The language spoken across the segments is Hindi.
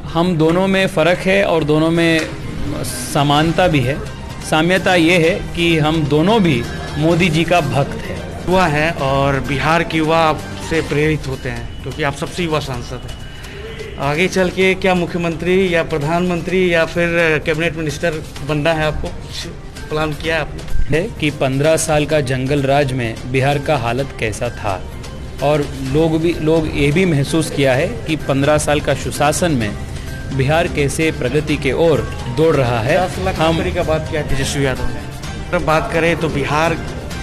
हम दोनों में फ़र्क है और दोनों में समानता भी है। साम्यता ये है कि हम दोनों भी मोदी जी का भक्त है। युवा है और बिहार के युवा आपसे प्रेरित होते हैं क्योंकि आप सबसे युवा सांसद हैं। आगे चल के क्या मुख्यमंत्री या प्रधानमंत्री या फिर कैबिनेट मिनिस्टर बनना है आपको? प्लान किया है आपने? कि 15 साल का जंगल राज में बिहार का हालत कैसा था और लोग ये भी महसूस किया है कि 15 साल का सुशासन में बिहार कैसे प्रगति के ओर दौड़ रहा है। 10 लाख नौकरी का बात किया तेजस्वी यादव ने। अगर बात करें तो बिहार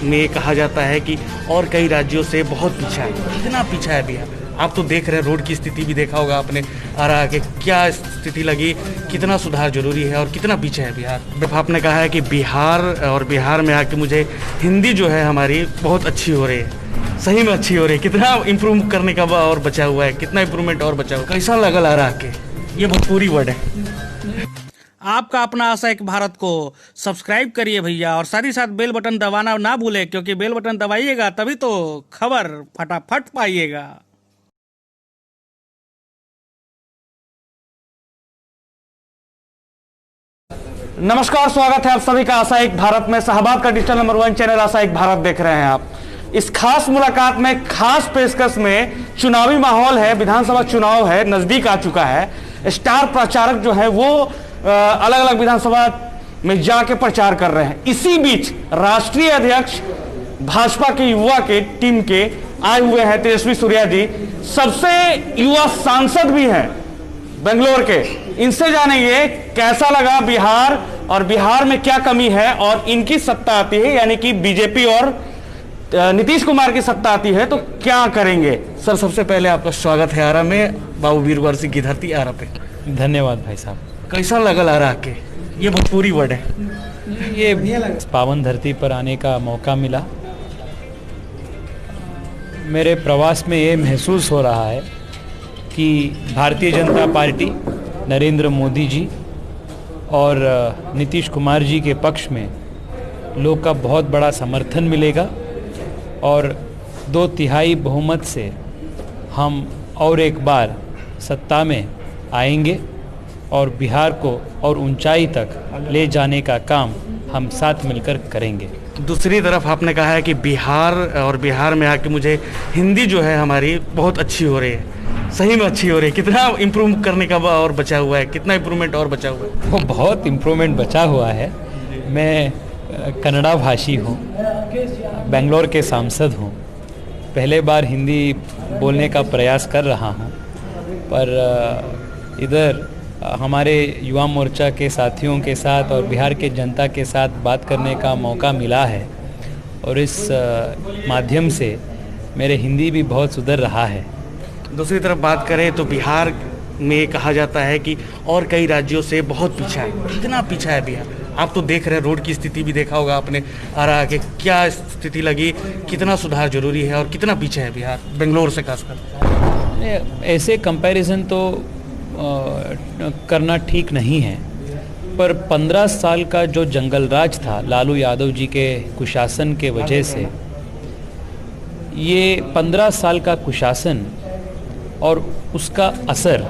में कहा जाता है कि और कई राज्यों से बहुत पीछा है। कितना पीछा है बिहार? आप तो देख रहे हैं, रोड की स्थिति भी देखा होगा आपने, आ रहा है क्या स्थिति लगी, कितना सुधार जरूरी है और कितना पीछे है बिहार। आपने कहा है कि बिहार में आके मुझे हिंदी जो है हमारी बहुत अच्छी हो रही है, सही में अच्छी हो रही है। कितना इम्प्रूव करने का और बचा हुआ है, कितना इम्प्रूवमेंट और बचा हुआ है, कैसा लगा रहा के? ये भोजपुरी वर्ड है। आपका अपना आशा एक भारत को सब्सक्राइब करिए भैया, और साथ ही साथ बेल बटन दबाना ना भूले, क्योंकि बेल बटन दबाइएगा तभी तो खबर फटाफट पाइएगा। नमस्कार, स्वागत है आप सभी का आशा एक भारत में। शाहबाद का डिजिटल नंबर 1 चैनल आशा एक भारत देख रहे हैं आप। इस खास मुलाकात में, खास पेशकश में, चुनावी माहौल है, विधानसभा चुनाव है, नजदीक आ चुका है। स्टार प्रचारक जो है वो अलग अलग विधानसभा में जाके प्रचार कर रहे हैं। इसी बीच राष्ट्रीय अध्यक्ष भाजपा के युवा के टीम के आए हुए हैं तेजस्वी सूर्या जी, सबसे युवा सांसद भी हैं बेंगलोर के। इनसे जानेंगे कैसा लगा बिहार और बिहार में क्या कमी है, और इनकी सत्ता आती है यानी कि बीजेपी और नीतीश कुमार की सत्ता आती है तो क्या करेंगे। सर, सबसे पहले आपका स्वागत है आरा में, बाबू वीरवर सिंह की धरती आरा पे। धन्यवाद भाई साहब। कैसा लगा आरा के? ये भोजपुरी वर्ड है। ये पावन धरती पर आने का मौका मिला। मेरे प्रवास में ये महसूस हो रहा है कि भारतीय जनता पार्टी, नरेंद्र मोदी जी और नीतीश कुमार जी के पक्ष में लोग का बहुत बड़ा समर्थन मिलेगा और 2/3 बहुमत से हम और एक बार सत्ता में आएंगे और बिहार को और ऊंचाई तक ले जाने का काम हम साथ मिलकर करेंगे। दूसरी तरफ आपने कहा है कि बिहार में आके मुझे हिंदी जो है हमारी बहुत अच्छी हो रही है, सही में अच्छी हो रही है। कितना इम्प्रूव करने का और बचा हुआ है, कितना इम्प्रूवमेंट और बचा हुआ है? वो बहुत इम्प्रूवमेंट बचा हुआ है। मैं कन्नड़ा भाषी हूँ, बेंगलोर के सांसद हूँ, पहले बार हिंदी बोलने का प्रयास कर रहा हूँ, पर इधर हमारे युवा मोर्चा के साथियों के साथ और बिहार के जनता के साथ बात करने का मौका मिला है और इस माध्यम से मेरे हिंदी भी बहुत सुधर रहा है। दूसरी तरफ बात करें तो बिहार में कहा जाता है कि और कई राज्यों से बहुत पीछा है। कितना पीछा है बिहार? आप तो देख रहे हैं, रोड की स्थिति भी देखा होगा आपने, आ रहा है क्या स्थिति लगी, कितना सुधार जरूरी है और कितना पीछे है बिहार बेंगलोर से खासकर? ऐसे कंपैरिजन तो करना ठीक नहीं है, पर 15 साल का जो जंगल राज था लालू यादव जी के कुशासन के वजह से, ये 15 साल का कुशासन और उसका असर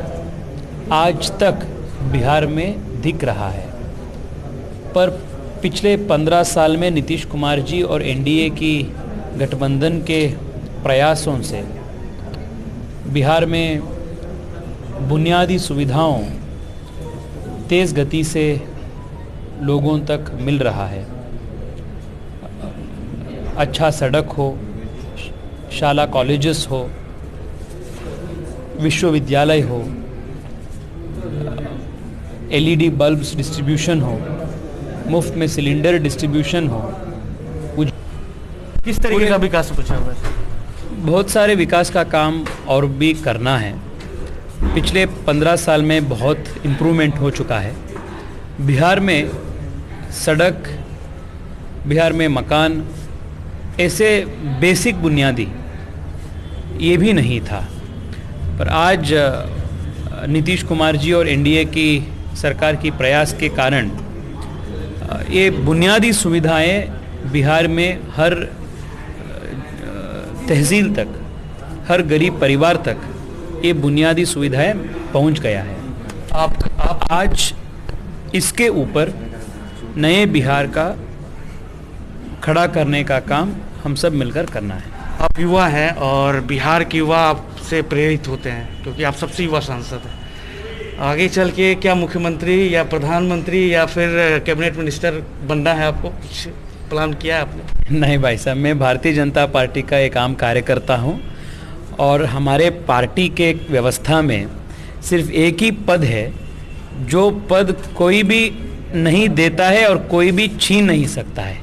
आज तक बिहार में दिख रहा है। पर पिछले 15 साल में नीतीश कुमार जी और एनडीए की गठबंधन के प्रयासों से बिहार में बुनियादी सुविधाओं तेज़ गति से लोगों तक मिल रहा है। अच्छा सड़क हो, शाला कॉलेजेस हो, विश्वविद्यालय हो, एलईडी बल्ब्स डिस्ट्रीब्यूशन हो, मुफ्त में सिलेंडर डिस्ट्रीब्यूशन हो। किस तरीके का विकास बचा हुआ है? बहुत सारे विकास का काम और भी करना है। पिछले 15 साल में बहुत इम्प्रूवमेंट हो चुका है। बिहार में सड़क, बिहार में मकान, ऐसे बेसिक बुनियादी ये भी नहीं था, पर आज नीतीश कुमार जी और एनडीए की सरकार की प्रयास के कारण ये बुनियादी सुविधाएं बिहार में हर तहसील तक, हर गरीब परिवार तक ये बुनियादी सुविधाएं पहुंच गया है। आप आज इसके ऊपर नए बिहार का खड़ा करने का काम हम सब मिलकर करना है। आप युवा हैं और बिहार के युवा आपसे प्रेरित होते हैं क्योंकि आप सबसे युवा सांसद हैं। आगे चल के क्या मुख्यमंत्री या प्रधानमंत्री या फिर कैबिनेट मिनिस्टर बनना है? आपको कुछ प्लान किया है आपने? नहीं भाई साहब, मैं भारतीय जनता पार्टी का एक आम कार्यकर्ता हूं और हमारे पार्टी के व्यवस्था में सिर्फ एक ही पद है जो पद कोई भी नहीं देता है और कोई भी छीन नहीं सकता है।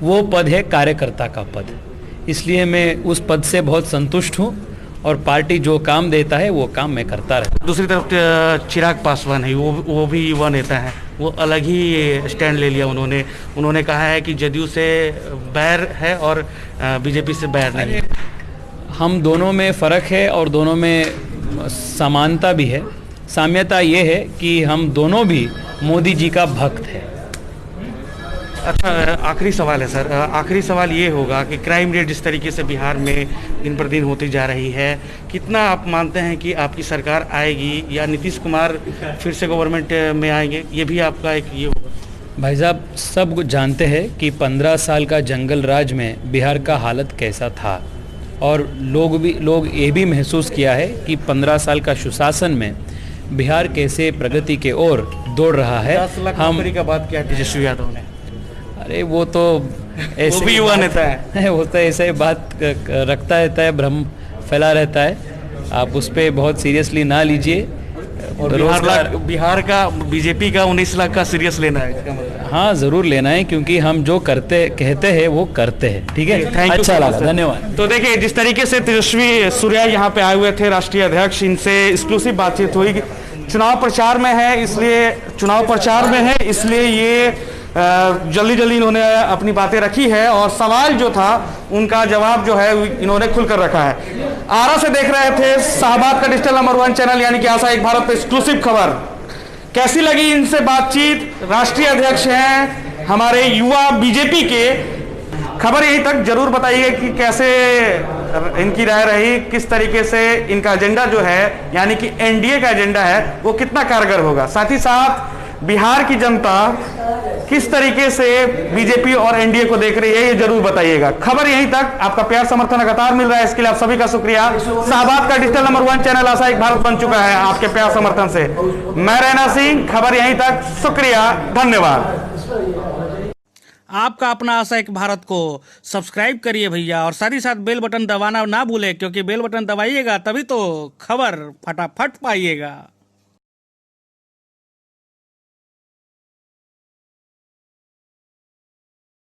वो पद है कार्यकर्ता का पद। इसलिए मैं उस पद से बहुत संतुष्ट हूँ और पार्टी जो काम देता है वो काम मैं करता रहता। दूसरी तरफ चिराग पासवान है, वो भी युवा नेता है, वो अलग ही स्टैंड ले लिया। उन्होंने कहा है कि जदयू से बैर है और बीजेपी से बैर नहीं है। हम दोनों में फ़र्क है और दोनों में समानता भी है। साम्यता ये है कि हम दोनों भी मोदी जी का भक्त है। अच्छा, आखिरी सवाल है सर। आखिरी सवाल ये होगा कि क्राइम रेट जिस तरीके से बिहार में दिन पर दिन होती जा रही है, कितना आप मानते हैं कि आपकी सरकार आएगी या नीतीश कुमार फिर से गवर्नमेंट में आएंगे? ये भी आपका एक ये होगा। भाई साहब, सब जानते हैं कि 15 साल का जंगल राज में बिहार का हालत कैसा था और लोग ये भी महसूस किया है कि 15 साल का सुशासन में बिहार कैसे प्रगति के ओर दौड़ रहा है। 10 लाख नौकरी का बात किया तेजस्वी यादव ने। अरे वो तो ऐसे वो भी युवा नेता है। वो तो ऐसे ही बात रखता रहता है, भ्रम फैला रहता है। आप उस पर बहुत सीरियसली ना लीजिए। और बिहार का बीजेपी का 19 लाख का सीरियस लेना है इसका मतलब? हाँ, ज़रूर लेना है क्योंकि हम जो कहते हैं वो करते हैं। ठीक है, थैंक यू, अच्छा लगा, धन्यवाद। तो देखिए, जिस तरीके से तेजस्वी सूर्या यहाँ पे आए हुए थे, राष्ट्रीय अध्यक्ष, इनसे एक्सक्लूसिव बातचीत हुई। चुनाव प्रचार में है इसलिए ये जल्दी इन्होंने अपनी बातें रखी है और सवाल जो था उनका जवाब जो है इन्होंने खुलकर रखा है। आरा से देख रहे थे शाहबाद का डिजिटल नंबर 1 चैनल यानी कि आशा एक भारत पे एक्सक्लूसिव खबर। कैसी लगी इनसे बातचीत? राष्ट्रीय अध्यक्ष हैं हमारे युवा बीजेपी के। खबर यहीं तक जरूर बताइएगा कि कैसे इनकी राय रही, किस तरीके से इनका एजेंडा जो है यानी कि एनडीए का एजेंडा है वो कितना कारगर होगा। साथ ही साथ बिहार की जनता किस तरीके से बीजेपी और एनडीए को देख रही है ये जरूर बताइएगा। खबर यहीं तक। आपका प्यार समर्थन लगातार मिल रहा है, इसके लिए आप सभी का शुक्रिया। शाहबाद का डिजिटल नंबर 1 चैनल आशा एक भारत बन चुका है आपके प्यार समर्थन से। मैं रैना सिंह, खबर यहीं तक। शुक्रिया, धन्यवाद। आपका अपना आशा एक भारत को सब्सक्राइब करिए भैया और साथ ही साथ बेल बटन दबाना ना भूले क्योंकि बेल बटन दबाइएगा तभी तो खबर फटाफट पाइएगा।